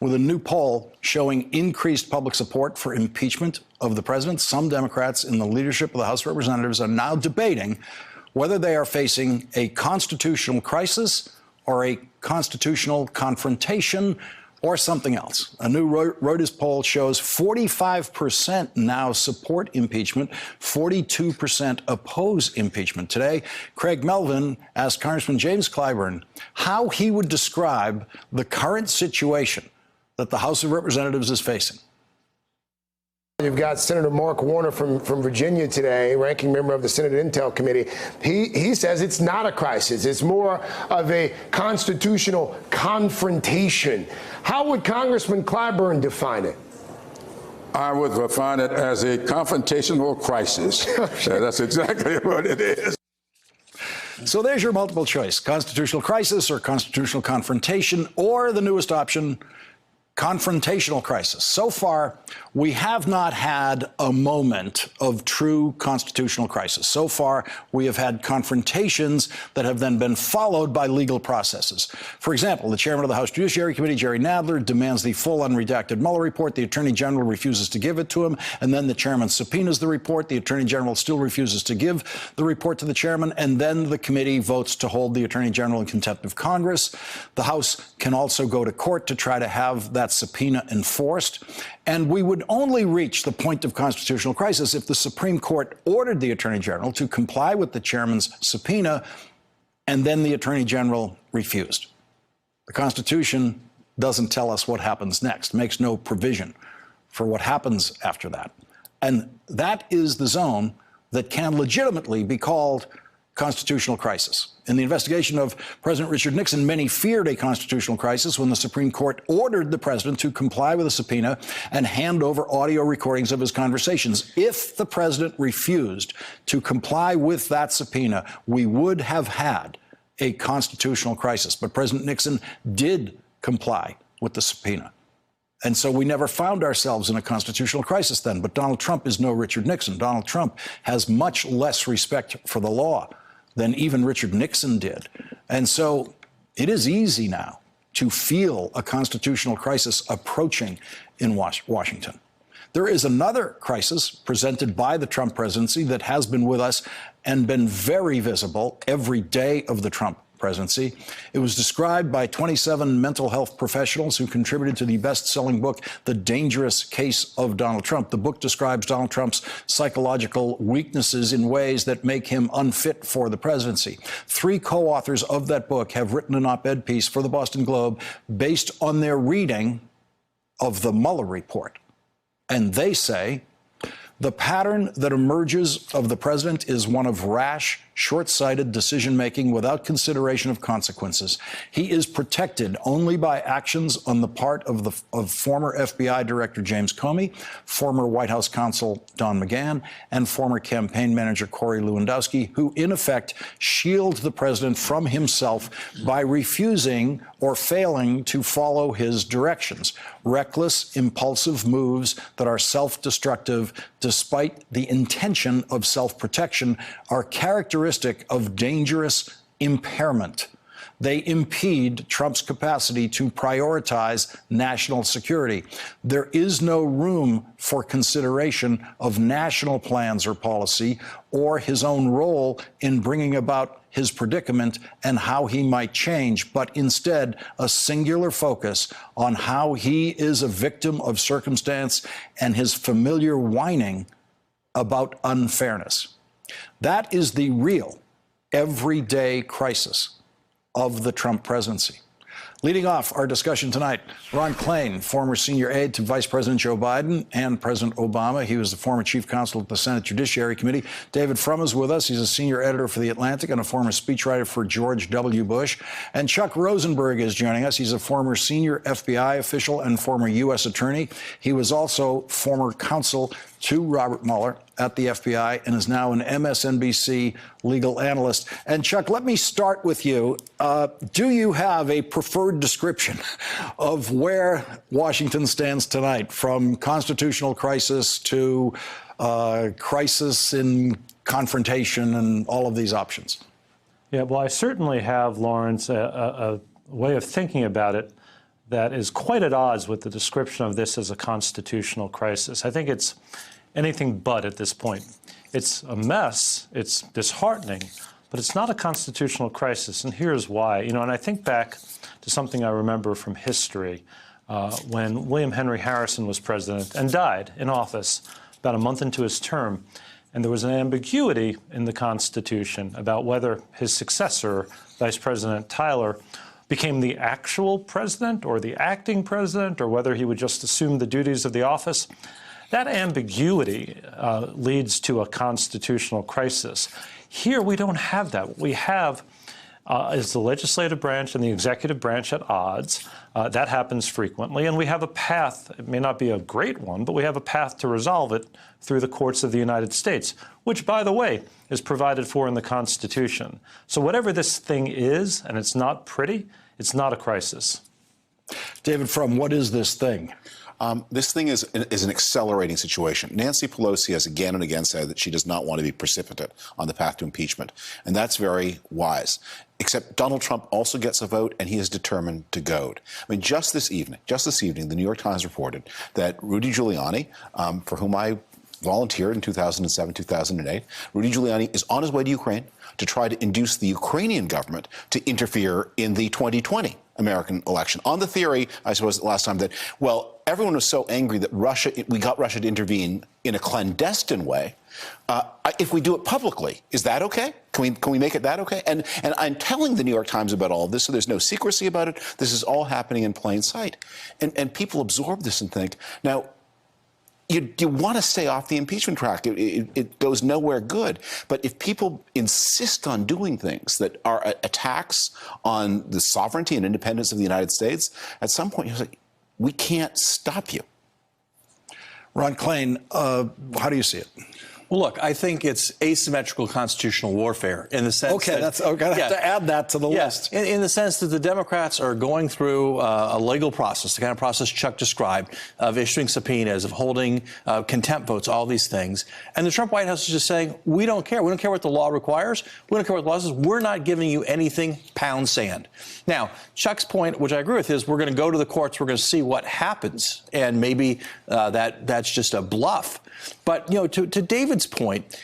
with a new poll showing increased public support for impeachment of the president. Some Democrats in the leadership of the House of Representatives are now debating whether they are facing a constitutional crisis or a constitutional confrontation or something else. A new Reuters poll shows 45% now support impeachment, 42% oppose impeachment. Today, Craig Melvin asked Congressman James Clyburn how he would describe the current situation that the House of Representatives is facing. You've got Senator Mark Warner from Virginia today, ranking member of the Senate Intel Committee. He says it's not a crisis. It's more of a constitutional confrontation. How would Congressman Clyburn define it? I would define it as a confrontational crisis. That's exactly what it is. So there's your multiple choice: constitutional crisis or constitutional confrontation, or the newest option, confrontational crisis. So far, we have not had a moment of true constitutional crisis. So far, we have had confrontations that have then been followed by legal processes. For example, the chairman of the House Judiciary Committee, Jerry Nadler, demands the full unredacted Mueller report. The attorney general refuses to give it to him. And then the chairman subpoenas the report. The attorney general still refuses to give the report to the chairman. And then the committee votes to hold the attorney general in contempt of Congress. The House can also go to court to try to have that subpoena enforced. And we would only reach the point of constitutional crisis if the Supreme Court ordered the Attorney General to comply with the chairman's subpoena, and then the Attorney General refused. The Constitution doesn't tell us what happens next, makes no provision for what happens after that. And that is the zone that can legitimately be called constitutional crisis. In the investigation of President Richard Nixon, many feared a constitutional crisis when the Supreme Court ordered the president to comply with a subpoena and hand over audio recordings of his conversations. If the president refused to comply with that subpoena, we would have had a constitutional crisis. But President Nixon did comply with the subpoena. And so we never found ourselves in a constitutional crisis then. But Donald Trump is no Richard Nixon. Donald Trump has much less respect for the law than even Richard Nixon did. And so it is easy now to feel a constitutional crisis approaching in Washington. There is another crisis presented by the Trump presidency that has been with us and been very visible every day of the Trump presidency. It was described by 27 mental health professionals who contributed to the best-selling book, The Dangerous Case of Donald Trump. The book describes Donald Trump's psychological weaknesses in ways that make him unfit for the presidency. 3 co-authors of that book have written an op-ed piece for the Boston Globe based on their reading of the Mueller report. And they say the pattern that emerges of the president is one of rash, short-sighted decision-making without consideration of consequences. He is protected only by actions on the part of former FBI Director James Comey, former White House counsel Don McGahn, and former campaign manager Corey Lewandowski, who in effect shield the president from himself by refusing or failing to follow his directions. Reckless, impulsive moves that are self-destructive despite the intention of self-protection are characteristic of dangerous impairment. They impede Trump's capacity to prioritize national security. There is no room for consideration of national plans or policy or his own role in bringing about his predicament and how he might change, but instead a singular focus on how he is a victim of circumstance and his familiar whining about unfairness. That is the real, everyday crisis of the Trump presidency. Leading off our discussion tonight, Ron Klain, former senior aide to Vice President Joe Biden and President Obama. He was the former chief counsel at the Senate Judiciary Committee. David Frum is with us. He's a senior editor for The Atlantic and a former speechwriter for George W. Bush. And Chuck Rosenberg is joining us. He's a former senior FBI official and former U.S. attorney. He was also former counsel to Robert Mueller at the FBI and is now an MSNBC legal analyst. And Chuck, let me start with you. Do you have a preferred description of where Washington stands tonight, from constitutional crisis to crisis in confrontation and all of these options? Yeah, well, I certainly have, Lawrence, a way of thinking about it that is quite at odds with the description of this as a constitutional crisis. I think it's anything but at this point. It's a mess, it's disheartening, but it's not a constitutional crisis, and here's why. And I think back to something I remember from history when William Henry Harrison was president and died in office about a month into his term, and there was an ambiguity in the Constitution about whether his successor, Vice President Tyler, became the actual president or the acting president, or whether he would just assume the duties of the office. That ambiguity leads to a constitutional crisis. Here we don't have that. What we have is the legislative branch and the executive branch at odds. That happens frequently, and we have a path. It may not be a great one, but we have a path to resolve it through the courts of the United States, which, by the way, is provided for in the Constitution. So whatever this thing is, and it's not pretty, it's not a crisis. David Frum, what is this thing? This thing is an accelerating situation. Nancy Pelosi has again and again said that she does not want to be precipitate on the path to impeachment, and that's very wise. Except Donald Trump also gets a vote, and he is determined to goad. I mean, just this evening, the New York Times reported that Rudy Giuliani, for whom I volunteered in 2007, 2008, Rudy Giuliani is on his way to Ukraine to try to induce the Ukrainian government to interfere in the 2020 American election, on the theory, I suppose, last time that, well, everyone was so angry that we got Russia to intervene in a clandestine way. If we do it publicly, is that okay? Can we make it that okay? And I'm telling the New York Times about all of this, so there's no secrecy about it. This is all happening in plain sight. And people absorb this and think, now, you want to stay off the impeachment track. It goes nowhere good. But if people insist on doing things that are attacks on the sovereignty and independence of the United States, at some point you're like, we can't stop you. Ron Klain, how do you see it? Well, look, I think it's asymmetrical constitutional warfare in the sense I have to add that to the list. In the sense that the Democrats are going through a legal process, the kind of process Chuck described, of issuing subpoenas, of holding contempt votes, all these things. And the Trump White House is just saying, we don't care. We don't care what the law requires. We don't care what the law says. We're not giving you anything, pound sand. Now, Chuck's point, which I agree with, is we're going to go to the courts. We're going to see what happens. And maybe that's just a bluff. But, to David's point,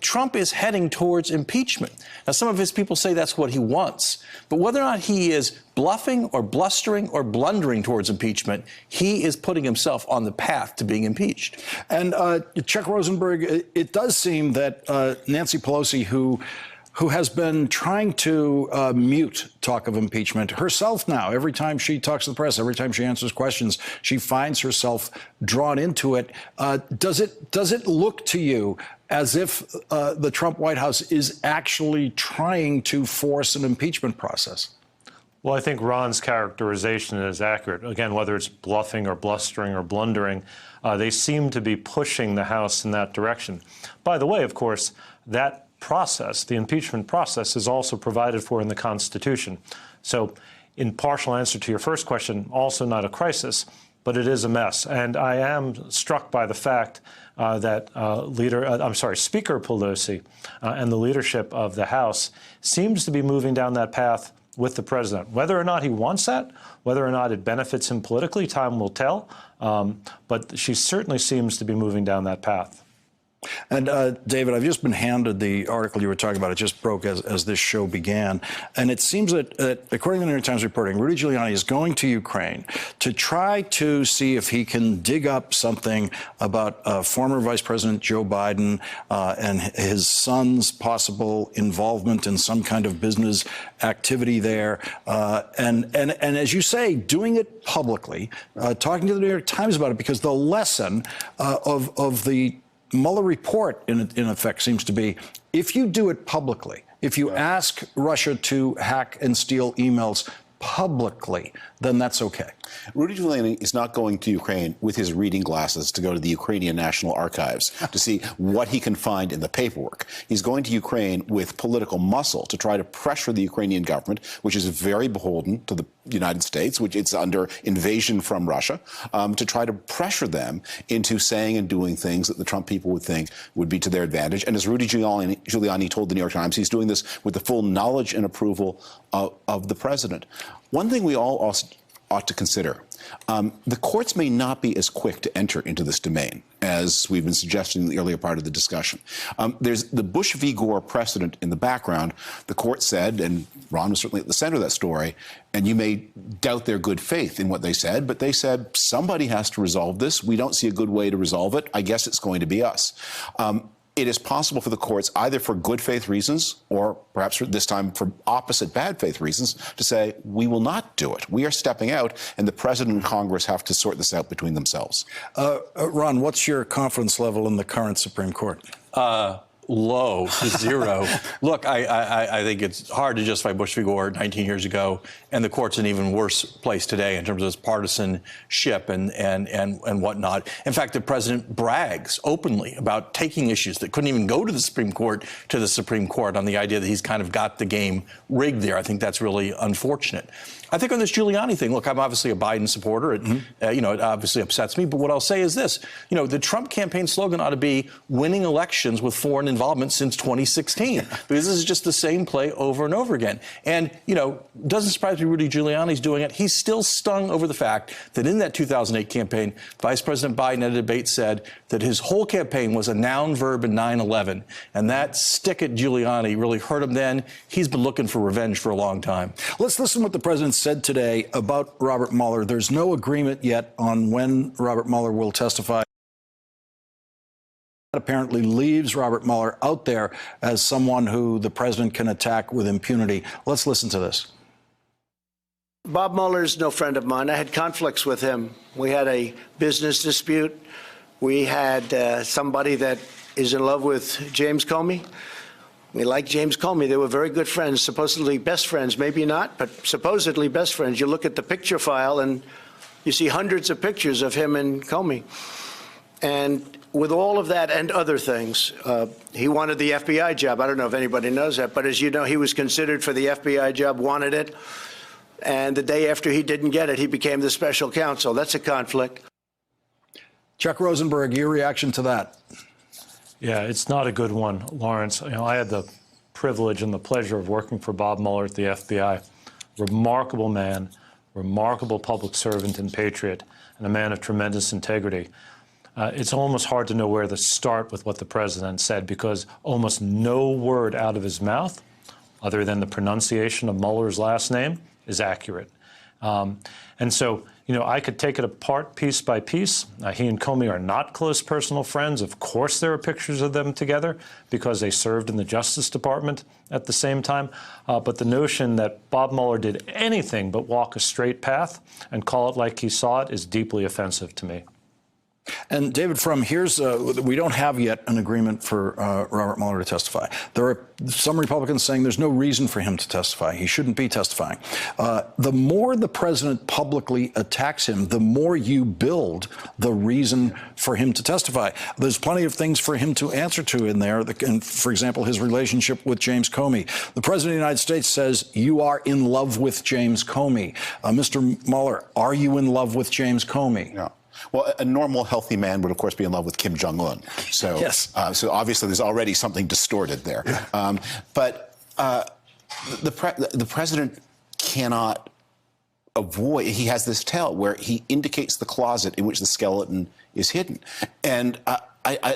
Trump is heading towards impeachment. Now, some of his people say that's what he wants. But whether or not he is bluffing or blustering or blundering towards impeachment, he is putting himself on the path to being impeached. And Chuck Rosenberg, it does seem that Nancy Pelosi, who has been trying to mute talk of impeachment herself now. Every time she talks to the press, every time she answers questions, she finds herself drawn into it. Does it look to you as if the Trump White House is actually trying to force an impeachment process? Well, I think Ron's characterization is accurate. Again, whether it's bluffing or blustering or blundering, they seem to be pushing the House in that direction. By the way, of course, that process, the impeachment process, is also provided for in the Constitution. So in partial answer to your first question, also not a crisis, but it is a mess. And I am struck by the fact that Speaker Pelosi and the leadership of the House seems to be moving down that path with the president. Whether or not he wants that, whether or not it benefits him politically, time will tell. But she certainly seems to be moving down that path. And David, I've just been handed the article you were talking about. It just broke as this show began. And it seems that, according to the New York Times reporting, Rudy Giuliani is going to Ukraine to try to see if he can dig up something about former Vice President Joe Biden and his son's possible involvement in some kind of business activity there. And as you say, doing it publicly, talking to the New York Times about it, because the lesson of the Mueller report, in effect, seems to be, if you do it publicly, if you ask Russia to hack and steal emails publicly, then that's okay. Rudy Giuliani is not going to Ukraine with his reading glasses to go to the Ukrainian National Archives to see what he can find in the paperwork. He's going to Ukraine with political muscle to try to pressure the Ukrainian government, which is very beholden to the United States, which it's under invasion from Russia, to try to pressure them into saying and doing things that the Trump people would think would be to their advantage. And as Rudy Giuliani told the New York Times, he's doing this with the full knowledge and approval of the president. One thing we all also ought to consider, the courts may not be as quick to enter into this domain as we've been suggesting in the earlier part of the discussion. There's the Bush v. Gore precedent in the background. The court said, and Ron was certainly at the center of that story, and you may doubt their good faith in what they said, but they said, somebody has to resolve this. We don't see a good way to resolve it. I guess it's going to be us. It is possible for the courts, either for good faith reasons or perhaps for this time for opposite bad faith reasons, to say, we will not do it. We are stepping out, and the president and Congress have to sort this out between themselves. Ron, what's your confidence level in the current Supreme Court? Low to zero. Look, I think it's hard to justify Bush v. Gore 19 years ago, and the court's in an even worse place today in terms of its partisanship and whatnot. In fact, the president brags openly about taking issues that couldn't even go to the Supreme Court on the idea that he's kind of got the game rigged there. I think that's really unfortunate. I think on this Giuliani thing, look, I'm obviously a Biden supporter. It obviously upsets me. But what I'll say is this. The Trump campaign slogan ought to be winning elections with foreign involvement since 2016. Because this is just the same play over and over again. And, doesn't surprise me Rudy Giuliani's doing it. He's still stung over the fact that in that 2008 campaign, Vice President Biden at a debate said that his whole campaign was a noun, verb, and 9/11. And that stick at Giuliani really hurt him then. He's been looking for revenge for a long time. Let's listen to what the president said today about Robert Mueller. There's no agreement yet on when Robert Mueller will testify. That apparently leaves Robert Mueller out there as someone who the president can attack with impunity. Let's listen to this. Bob Mueller's no friend of mine. I had conflicts with him. We had a business dispute. We had somebody that is in love with James Comey. We like James Comey. They were very good friends, supposedly best friends. Maybe not, but supposedly best friends. You look at the picture file and you see hundreds of pictures of him and Comey. And with all of that and other things, he wanted the FBI job. I don't know if anybody knows that, but as you know, he was considered for the FBI job, wanted it. And the day after he didn't get it, he became the special counsel. That's a conflict. Chuck Rosenberg, your reaction to that? Yeah, it's not a good one, Lawrence. I had the privilege and the pleasure of working for Bob Mueller at the FBI. Remarkable man, remarkable public servant and patriot, and a man of tremendous integrity. It's almost hard to know where to start with what the president said, because almost no word out of his mouth, other than the pronunciation of Mueller's last name, is accurate. And so, I could take it apart piece by piece. He and Comey are not close personal friends. Of course, there are pictures of them together because they served in the Justice Department at the same time. But the notion that Bob Mueller did anything but walk a straight path and call it like he saw it is deeply offensive to me. And David Frum, we don't have yet an agreement for Robert Mueller to testify. There are some Republicans saying there's no reason for him to testify. He shouldn't be testifying. The more the president publicly attacks him, the more you build the reason for him to testify. There's plenty of things for him to answer to in there. And for example, his relationship with James Comey. The president of the United States says, you are in love with James Comey. Mr. Mueller, are you in love with James Comey? No. Well, a normal, healthy man would, of course, be in love with Kim Jong-un. So, yes. So obviously, there's already something distorted there. But the president cannot avoid. He has this tell where he indicates the closet in which the skeleton is hidden, and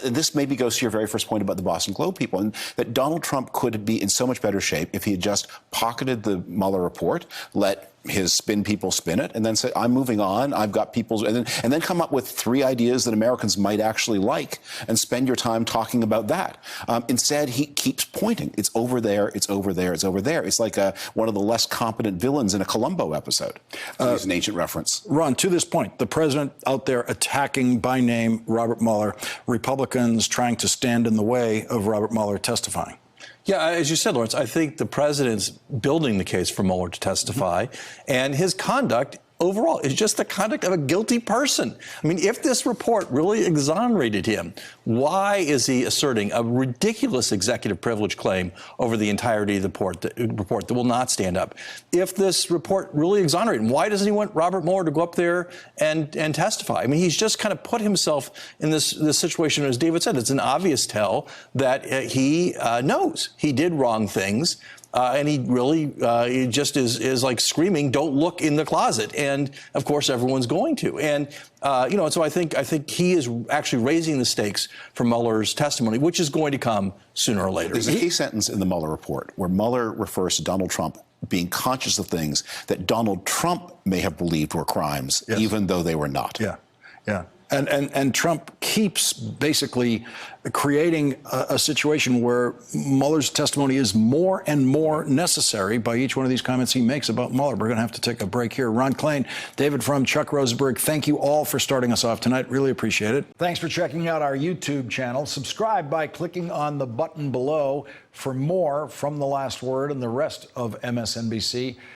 this maybe goes to your very first point about the Boston Globe people, and that Donald Trump could be in so much better shape if he had just pocketed the Mueller report, let his spin people spin it, and then say, I'm moving on, I've got people's, and then come up with 3 ideas that Americans might actually like and spend your time talking about that. Instead, he keeps pointing. It's over there, it's over there, it's over there. It's like one of the less competent villains in a Columbo episode. It's an ancient reference. Ron, to this point, the president out there attacking by name Robert Mueller, Republicans trying to stand in the way of Robert Mueller testifying. Yeah, as you said, Lawrence, I think the president's building the case for Mueller to testify, and his conduct overall is just the conduct of a guilty person. I mean, if this report really exonerated him, why is he asserting a ridiculous executive privilege claim over the entirety of the report that will not stand up? If this report really exonerated him, why doesn't he want Robert Mueller to go up there and testify? I mean, he's just kind of put himself in this situation, as David said. It's an obvious tell that he knows he did wrong things. And he really he just is like screaming, "Don't look in the closet!" And of course, everyone's going to. And so I think he is actually raising the stakes for Mueller's testimony, which is going to come sooner or later. There's a key sentence in the Mueller report where Mueller refers to Donald Trump being conscious of things that Donald Trump may have believed were crimes, even though they were not. Yeah, yeah. And Trump keeps basically creating a situation where Mueller's testimony is more and more necessary by each one of these comments he makes about Mueller. We're going to have to take a break here. Ron Klain, David Frum, Chuck Rosenberg, thank you all for starting us off tonight. Really appreciate it. Thanks for checking out our YouTube channel. Subscribe by clicking on the button below for more from The Last Word and the rest of MSNBC.